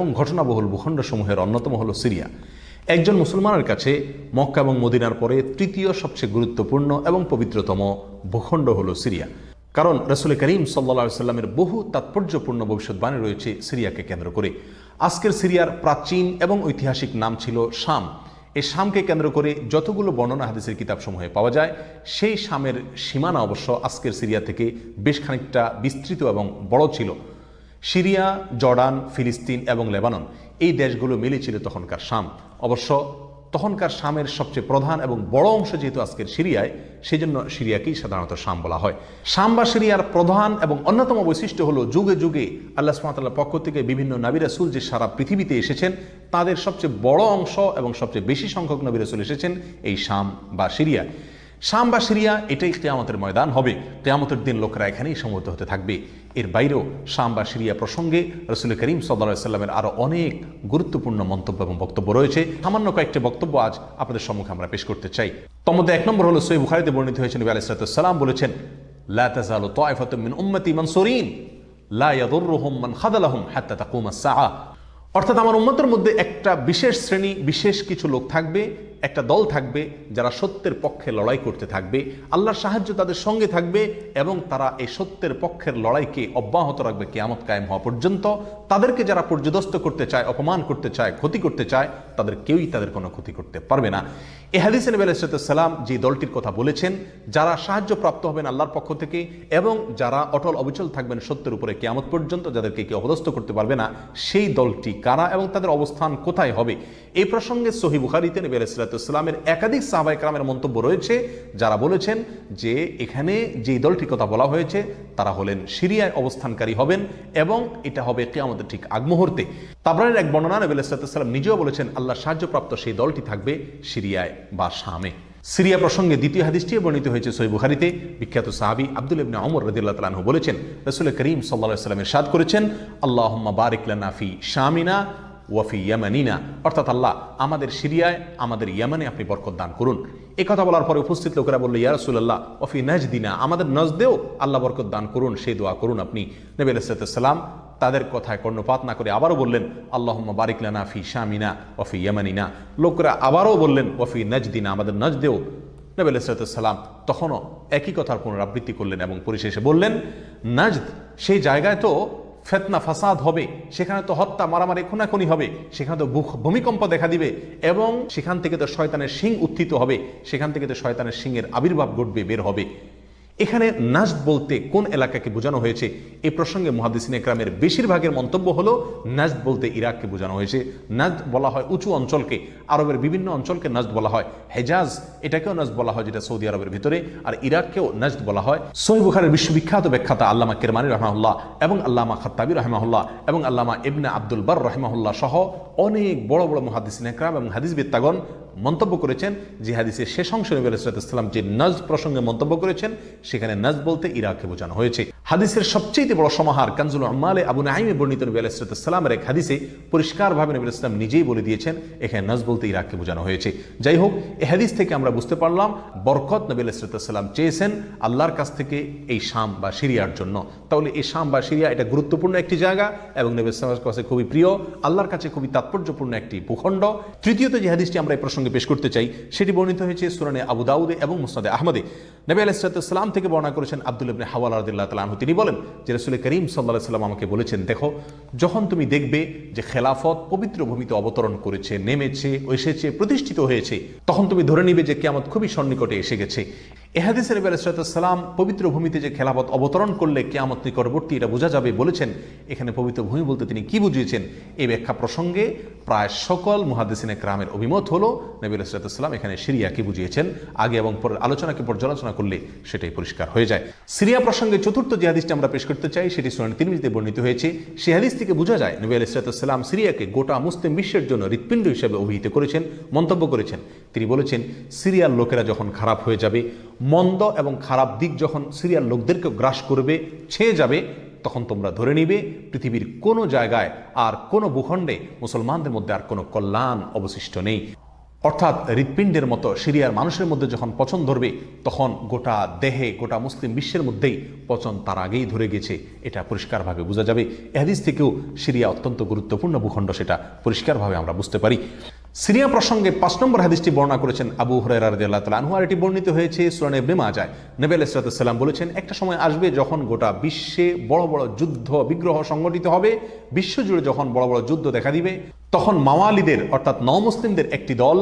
এবং ঘটনাবহুল ভূখণ্ডসমূহের অন্যতম হলো সিরিয়া। একজন মুসলমানের কাছে মক্কা এবং মদিনার পরে তৃতীয় সবচেয়ে গুরুত্বপূর্ণ এবং পবিত্রতম ভূখণ্ড হলো সিরিয়া। কারণ রাসূল করিম সাল্লাল্লাহু আলাইহি সাল্লামের বহু তাৎপর্যপূর্ণ ভবিষ্যৎবাণী রয়েছে সিরিয়াকে কেন্দ্র করে। আজকের সিরিয়ার প্রাচীন এবং ঐতিহাসিক নাম ছিল শাম। এই শামকে কেন্দ্র করে যতগুলো বর্ণনা হাদিসের কিতাবসমূহে পাওয়া যায়, সেই শামের সীমানা অবশ্য আজকের সিরিয়া থেকে বেশ খানিকটা বিস্তৃত এবং বড় ছিল। সিরিয়া, জর্ডান, ফিলিস্তিন এবং লেবানন এই দেশগুলো মিলে ছিল তখনকার শাম। অবশ্য তখনকার শামের সবচেয়ে প্রধান এবং বড় অংশ যেহেতু আজকের সিরিয়ায়, সেই জন্য সিরিয়াকেই সাধারণত শাম বলা হয়। শাম বা সিরিয়ার প্রধান এবং অন্যতম বৈশিষ্ট্য হলো যুগে যুগে আল্লাহ সুবহানাহু ওয়া তাআলার পক্ষ থেকে বিভিন্ন নবী রাসূল যে সারা পৃথিবীতে এসেছেন, তাদের সবচেয়ে বড় অংশ এবং সবচেয়ে বেশি সংখ্যক নবী রাসূল এসেছেন এই শাম বা সিরিয়া। শাম বা সিরিয়া এটাই কিয়ামতের ময়দান হবে। কিয়ামতের দিন লোকেরা এখানেই সমবেত হতে থাকবে। এর বাইরেও শাম বা সিরিয়া প্রসঙ্গে রাসূল করিম সাল্লাল্লাহু আলাইহি সাল্লামের আরও অনেক গুরুত্বপূর্ণ মন্তব্য এবং বক্তব্য রয়েছে। সামান্য কয়েকটি বক্তব্য আজ আপনাদের সম্মুখে আমরা পেশ করতে চাই। তার মধ্যে এক নম্বর হলো সহিহ বুখারীতে বর্ণিত হয়েছে, নবী আলাইহিস সালাম বলেছেন, লা তাযালু তায়ফাতুম মিন উম্মতি মানসুরিন লা ইয়াদুররুহুম মান খাযালাহুম হাত্তা তাকুমাস সাআ। অর্থাৎ আমার উম্মতের মধ্যে একটা বিশেষ শ্রেণী, বিশেষ কিছু লোক থাকবে, একটা দল থাকবে যারা সত্যের পক্ষে লড়াই করতে থাকবে, আল্লাহর সাহায্য তাদের সঙ্গে থাকবে এবং তারা এই সত্যের পক্ষের লড়াইকে অব্যাহত রাখবে কিয়ামত কায়েম হওয়া পর্যন্ত। তাদেরকে যারা পর্যদস্ত করতে চায়, অপমান করতে চায়, ক্ষতি করতে চায়, তাদের কেউই তাদের কোনো ক্ষতি করতে পারবে না। এই হাদিসে নবী আলাইহিস সালাম যে দলটির কথা বলেছেন, যারা সাহায্য প্রাপ্ত হবেন আল্লাহর পক্ষ থেকে এবং যারা অটল অবিচল থাকবেন সত্যের উপরে কিয়ামত পর্যন্ত, যাদেরকে কেউ অপদস্থ করতে পারবে না, সেই দলটি কারা এবং তাদের অবস্থান কোথায় হবে, এই প্রসঙ্গে সহিহ বুখারীতে নবী আলাইহিস সালামের একাধিক সাহাবায়ে কেরামের মন্তব্য রয়েছে, যারা বলেছেন যে এখানে যে দলটির কথা বলা হয়েছে তারা হলেন সিরিয়ায় অবস্থানকারী হবেন এবং এটা হবে কিয়ামতের ঠিক আগ মুহূর্তে। তাবরানীর এক বর্ণনা, নবী আলাইহিস সালাম নিজেও বলেছেন আল্লাহর সাহায্যপ্রাপ্ত সেই দলটি থাকবে সিরিয়ায় বা শামে। সিরিয়া প্রসঙ্গে দ্বিতীয় হাদিসটি বর্ণিত হয়েছে সহিহ বুখারীতে। বিখ্যাত সাহাবী আব্দুল্লাহ ইবনে ওমর রাদিয়াল্লাহু তাআলা আনহু বলেছেন, রাসূল করিম সাল্লাল্লাহু আলাইহি ওয়াসাল্লাম ইরশাদ করেছেন, আল্লাহুম্মা বারিক লানা ফি শামিনা ওয়াফি ইয়ামানিনা, অর্থাৎ আল্লাহ আমাদের সিরিয়ায়, আমাদের ইয়ামানে আপনি বরকত দান করুন। এই কথা বলার পরে উপস্থিত লোকেরা বলল, ইয়া রাসূলুল্লাহ ওয়াফি নাজদিনা, আমাদের নজদেও আল্লাহ বরকত দান করুন, সেই দোয়া করুন আপনি। নবী আলাইহিস সালাম তাদের কথায় কর্ণপাত না করে আবারও বললেন, আল্লাহুম্মা বারিক লানা ফি শামিনা ওয়াফি ইয়ামানিনা। লোকেরা আবারও বললেন ওয়াফি নাজদিনা, আমাদের নজদেও। নবী আলাইহিস সালাম তখনও একই কথার পুনরাবৃত্তি করলেন এবং পরিশেষে বললেন, নাজদ সেই জায়গায় তো ফিতনা ফাসাদ হবে, সেখানে তো হত্যা, মারামারি, খুনাখুনি হবে, সেখানে তো ভূমিকম্প দেখা দিবে এবং সেখান থেকে তো শয়তানের শিং উত্থিত হবে, সেখান থেকে তো শয়তানের শিংয়ের আবির্ভাব ঘটবে, বের হবে। এখানে নাজদ বলতে কোন এলাকাকে বোঝানো হয়েছে, এই প্রসঙ্গে মুহাদ্দিসিন ইকরামের বেশিরভাগের মন্তব্য হলো নাজদ বলতে ইরাককে বোঝানো হয়েছে। নাজদ বলা হয় উঁচু অঞ্চলকে, আরবের বিভিন্ন অঞ্চলকে নাজদ বলা হয়। হেজাজ এটাকেও নাজদ বলা হয়, যেটা সৌদি আরবের ভিতরে, আর ইরাককেও নাজদ বলা হয়। সহিহ বুখারীর বিশ্ববিখ্যাত ব্যাখ্যাতা আল্লামা কিরমানি রাহিমাহুল্লাহ এবং আল্লামা খাত্তাবী রাহিমাহুল্লাহ এবং আল্লামা ইবনে আব্দুল বার রাহিমাহুল্লাহ সহ অনেক বড় বড় মুহাদ্দিসিন ইকরাম এবং হাদিসবিদগণ মন্তব্য করেছেন যে হাদিসের শেষ অংশে নবী আলাইহিস সালাম যে নাজদ প্রসঙ্গে মন্তব্য করেছেন, সেখানে নাজদ বলতে ইরাককে বোঝানো হয়েছে। হাদিসের সবচেয়ে বড় সমাহার কানজুল উম্মালে আবু নাঈমে বর্ণিত নবী আলাইহিস সালামের এক হাদিসে পরিষ্কারভাবে নবী আলাইহিস সালাম নিজেই বলে দিয়েছেন এখানে নাজদ বলতে ইরাককে বোঝানো হয়েছে। যাই হোক, এই হাদিস থেকে আমরা বুঝতে পারলাম বরকত নবী আলাইহিস সালাম চেয়েছেন আল্লাহর কাছ থেকে এই শাম বা সিরিয়ার জন্য। তাহলে এই শাম বা সিরিয়া এটা গুরুত্বপূর্ণ একটি জায়গা এবং নবী সাল্লাল্লাহু আলাইহি ওয়াসাল্লামের কাছে খুবই প্রিয়, আল্লাহর কাছে খুবই তাৎপর্যপূর্ণ একটি ভূখণ্ড। তৃতীয়ত যে হাদিসটি আমরা এই প্রসঙ্গে পেশ করতে চাই, সেটি বর্ণিত হয়েছে সুনানে আবু দাউদে এবং মুসনাদে আহমদে। নবী আলাইহিস সালাম থেকে বর্ণনা করেছেন আব্দুল্লাহ ইবনে হাওয়ালা রাদিয়াল্লাহু তাআলা আনহু, তিনি বলেন যে রাসূল করিম সাল্লাল্লাহু আলাইহি ওয়াসাল্লাম আমাকে বলেছেন, দেখো যখন তুমি দেখবে যে খেলাফত পবিত্র ভূমিতে অবতরণ করেছে, নেমেছে, এসেছে, প্রতিষ্ঠিত হয়েছে, তখন তুমি ধরে নিবে যে কিয়ামত খুবই সন্নিকটে এসে গেছে। এ হাদিসে নবী আলাইহিস সালাম পবিত্র ভূমিতে যে খেলাফত অবতরণ করলে কিয়ামত নিকটবর্তী এটা বোঝা যাবে বলেছেন। এখানে পবিত্র ভূমি বলতে তিনি কি বুঝিয়েছেন, এই ব্যাখ্যা প্রসঙ্গে প্রায় সকল মুহাদ্দিসিন ইকরামের অভিমত হলো নবী আলাইহিস সালাম এখানে সিরিয়াকে বুঝিয়েছেন। আগে এবং পরের আলোচনাকে পর্যালোচনা করলে সেটাই পরিষ্কার হয়ে যায়। সিরিয়া প্রসঙ্গে চতুর্থ যে হাদিসটি আমরা পেশ করতে চাই, সেটি সুনান তিরমিজিতে বর্ণিত হয়েছে। সেই হাদিস থেকে বোঝা যায় নবী আলাইহিস সালাম সিরিয়াকে গোটা মুসলিম বিশ্বের জন্য হৃৎপিণ্ড হিসেবে অভিহিত করেছেন, মন্তব্য করেছেন। তিনি বলেছেন, সিরিয়ার লোকেরা যখন খারাপ হয়ে যাবে, মন্দ এবং খারাপ দিক যখন সিরিয়ার লোকদেরকে গ্রাস করবে, ছেয়ে যাবে, তখন তোমরা ধরে নিবে পৃথিবীর কোনো জায়গায় আর কোনো ভূখণ্ডে মুসলমানদের মধ্যে আর কোনো কল্যাণ অবশিষ্ট নেই। অর্থাৎ হৃৎপিণ্ডের মতো সিরিয়ার মানুষের মধ্যে যখন পচন ধরবে তখন গোটা দেহে, গোটা মুসলিম বিশ্বের মধ্যেই পচন তার আগেই ধরে গেছে, এটা পরিষ্কারভাবে বোঝা যাবে। এ হাদিস থেকেও সিরিয়া অত্যন্ত গুরুত্বপূর্ণ ভূখণ্ড, সেটা পরিষ্কারভাবে আমরা বুঝতে পারি। সিরিয়া প্রসঙ্গে 5 নম্বর হাদিসটি বর্ণনা করেছেন আবু হুরায়রা রাদিয়াল্লাহু তাআলা আনহু, আর এটি বর্ণিত হয়েছে সুনান ইবনে মাজায়। নবী আলাইহিস সালাম বলেছেন, একটা সময় আসবে যখন গোটা বিশ্বে বড় বড় যুদ্ধ বিগ্রহ সংগঠিত হবে, বিশ্বজুড়ে যখন বড় বড় যুদ্ধ দেখা দিবে, তখন মাওয়ালিদের অর্থাৎ নওমুসলিমদের একটি দল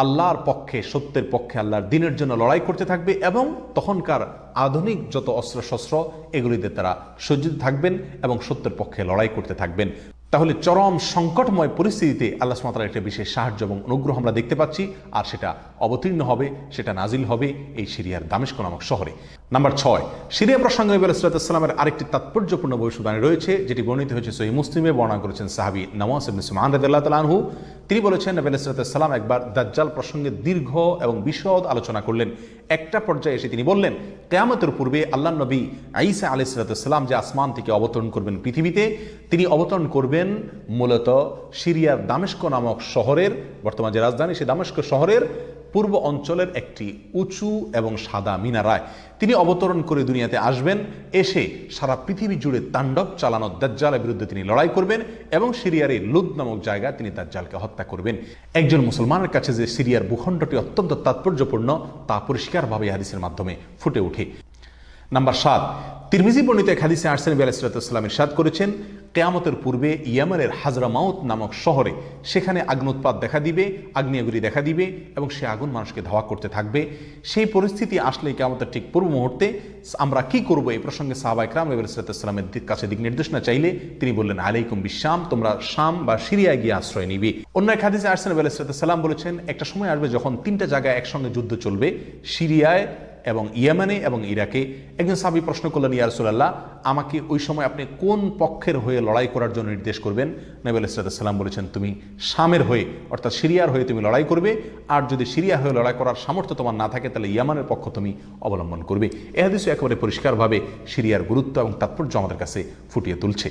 আল্লাহর পক্ষে, সত্যের পক্ষে, আল্লাহর দ্বীনের জন্য লড়াই করতে থাকবে এবং তখনকার আধুনিক যত অস্ত্রশস্ত্র এগুলিতে তারা সজ্জিত থাকবেন এবং সত্যের পক্ষে লড়াই করতে থাকবেন। তাহলে চরম সংকটময় পরিস্থিতিতে আল্লাহ সুবহানাহু ওয়া তাআলার একটা বিশেষ সাহায্য এবং অনুগ্রহ আমরা দেখতে পাচ্ছি, আর সেটা অবতীর্ণ হবে, সেটা নাজিল হবে এই সিরিয়ার দামেস্ক নামক শহরে। নাম্বার 6, সিরিয়া প্রসঙ্গে নবী আলাইহিস সালামের আরেকটি তাৎপর্যপূর্ণ ভবিষ্যদ্বাণী রয়েছে, যেটি বর্ণিত হয়েছে সহিহ মুসলিমে। বর্ণনা করেছেন সাহাবী নওয়াস ইবনে সুমাআন রাদিয়াল্লাহু তাআলা আনহু। তিনি বলেছেন, নবী আলাইহিস সালাম একবার দাজ্জাল প্রসঙ্গে দীর্ঘ এবং বিশদ আলোচনা করলেন। একটা পর্যায়ে এসে তিনি বললেন, কিয়ামতের পূর্বে আল্লাহর নবী ঈসা আলাইহিস সালাম যে আসমান থেকে অবতরণ করবেন পৃথিবীতে, তিনি অবতরণ করবেন মূলত সিরিয়ার দামেস্ক নামক শহরের, বর্তমান যে রাজধানী সেই দামেস্ক শহরের পূর্ব অঞ্চলের একটি উঁচু এবং সাদা মিনারায় তিনি অবতরণ করে দুনিয়াতে আসবেন। এসে সারা পৃথিবী জুড়ে তাণ্ডব চালানো দাজ্জালের বিরুদ্ধে তিনি লড়াই করবেন এবং সিরিয়ার এই লুদ নামক জায়গায় তিনি দাজ্জালকে হত্যা করবেন। একজন মুসলমানের কাছে যে সিরিয়ার ভূখণ্ডটি অত্যন্ত তাৎপর্যপূর্ণ তা পরিষ্কারভাবে হাদিসের মাধ্যমে ফুটে ওঠে। নাম্বার 7, তিরমিজি বর্ণিত এক হাদিসে আসছেন, নবী আলাইহিস সালাম ইরশাদ করেছেন, কিয়ামতের পূর্বে ইয়েমেনের হাজরামাউত নামক শহরে সেখানে আগ্নোৎপাত দেখা দিবে, আগ্নেয়গিরি দেখা দিবে এবং সে আগুন মানুষকে ধাওয়া করতে থাকবে। সেই পরিস্থিতি আসলে কিয়ামতের ঠিক পূর্ব মুহূর্তে আমরা কি করব, এই প্রসঙ্গে সাহাবায়ে কেরাম নবী আলাইহিস সালামের কাছে দিক নির্দেশনা চাইলে তিনি বললেন, আলাইকুম বিশাম, তোমরা শাম বা সিরিয়ায় গিয়ে আশ্রয় নিবে। অন্য এক হাদিসে আসছেন, নবী আলাইহিস সালাম বলেছেন, একটা সময় আসবে যখন 3টা জায়গায় একসঙ্গে যুদ্ধ চলবে, সিরিয়ায় এবং ইয়েমেনে এবং ইরাকে। একজন সাহাবী প্রশ্ন করলেন, ইয়া রাসূলুল্লাহ, আমাকে ওই সময় আপনি কোন পক্ষের হয়ে লড়াই করার জন্য নির্দেশ করবেন? নবী আলাইহিস সালাম বলেছেন, তুমি শামের হয়ে অর্থাৎ সিরিয়ার হয়ে তুমি লড়াই করবে, আর যদি সিরিয়া হয়ে লড়াই করার সামর্থ্য তোমার না থাকে তাহলে ইয়ামানের পক্ষ তুমি অবলম্বন করবে। এই হাদিসও একেবারে পরিষ্কারভাবে সিরিয়ার গুরুত্ব এবং তাৎপর্য আমাদের কাছে ফুটিয়ে তুলছে।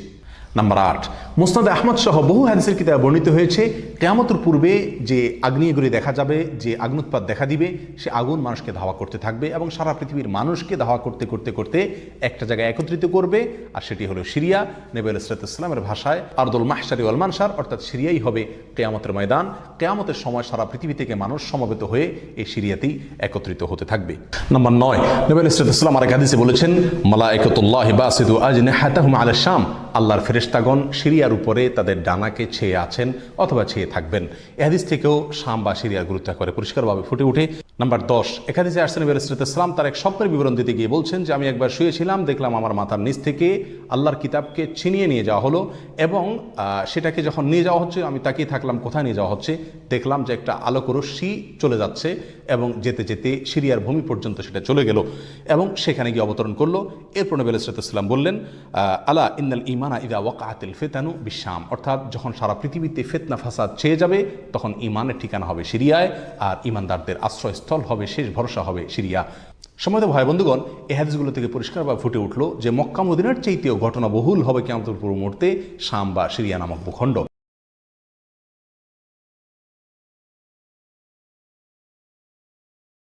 নাম্বার 8, মুসনাদে আহমদ সহ বহু হাদিসের কিতাবে বর্ণিত হয়েছে, কিয়ামতের পূর্বে যে আগ্নেয়গিরি দেখা যাবে, যে আগ্নোৎপাত দেখা দিবে, সে আগুন মানুষকে ধাওয়া করতে থাকবে এবং সারা পৃথিবীর মানুষকে ধাওয়া করতে করতে করতে একটা জায়গায় একত্রিত করবে, আর সেটি হলো সিরিয়া। নবী আলাইহিস সালামের ভাষায় আরদুল মাহশারি ওয়াল মানশার, অর্থাৎ সিরিয়াই হবে কিয়ামতের ময়দান। কিয়ামতের সময় সারা পৃথিবী থেকে মানুষ সমবেত হয়ে এই সিরিয়াতেই একত্রিত হতে থাকবে। নাম্বার 9, নবী আলাইহিস সালাম আরেক হাদিসে বলেছেন, মালায়েকাতুল্লাহি বাসিতু আজনিহাতাহুম আলা শাম, আল্লাহর ফেরেশতাগণ সিরিয়ার উপরে তাদের ডানাকে ছেয়ে আছেন অথবা ছেয়ে থাকবেন। এই হাদিস থেকেও শাম বা সিরিয়ার গুরুত্ব করে পরিষ্কারভাবে ফুটে ওঠে। নাম্বার 10, এক হাদিসে আসছেন, নবী আলাইহিস সালাম তার এক স্বপ্নের বিবরণ দিতে গিয়ে বলছেন যে, আমি একবার শুয়েছিলাম, দেখলাম আমার মাথার নিচ থেকে আল্লাহর কিতাবকে ছিনিয়ে নিয়ে যাওয়া হলো এবং সেটাকে যখন নিয়ে যাওয়া হচ্ছে আমি তাকিয়ে থাকলাম কোথায় নিয়ে যাওয়া হচ্ছে। দেখলাম যে একটা আলোক রশ্মি চলে যাচ্ছে এবং যেতে যেতে সিরিয়ার ভূমি পর্যন্ত সেটা চলে গেল এবং সেখানে গিয়ে অবতরণ করলো। এরপর নবী আলাইহিস সালাম বললেন, আলা ইন্নাল ঈমানা ইযা ওয়াকাআতিল ফিতানু বিশাম, অর্থাৎ যখন সারা পৃথিবীতে ফিতনা ফাসাদ ছেয়ে যাবে তখন ঈমানের ঠিকানা হবে সিরিয়ায়, আর ঈমানদারদের আশ্রয়স্থল হবে, শেষ ভরসা হবে সিরিয়া। সম্মানিত ভাই বন্ধুগণ, এই হাদিসগুলো থেকে পরিষ্কারভাবে ফুটে উঠলো যে মক্কা মদিনার চাইতেও ঘটনাবহুল হবে কিয়ামতের পূর্ব মুহূর্তে শাম বা সিরিয়া নামক ভূখণ্ড।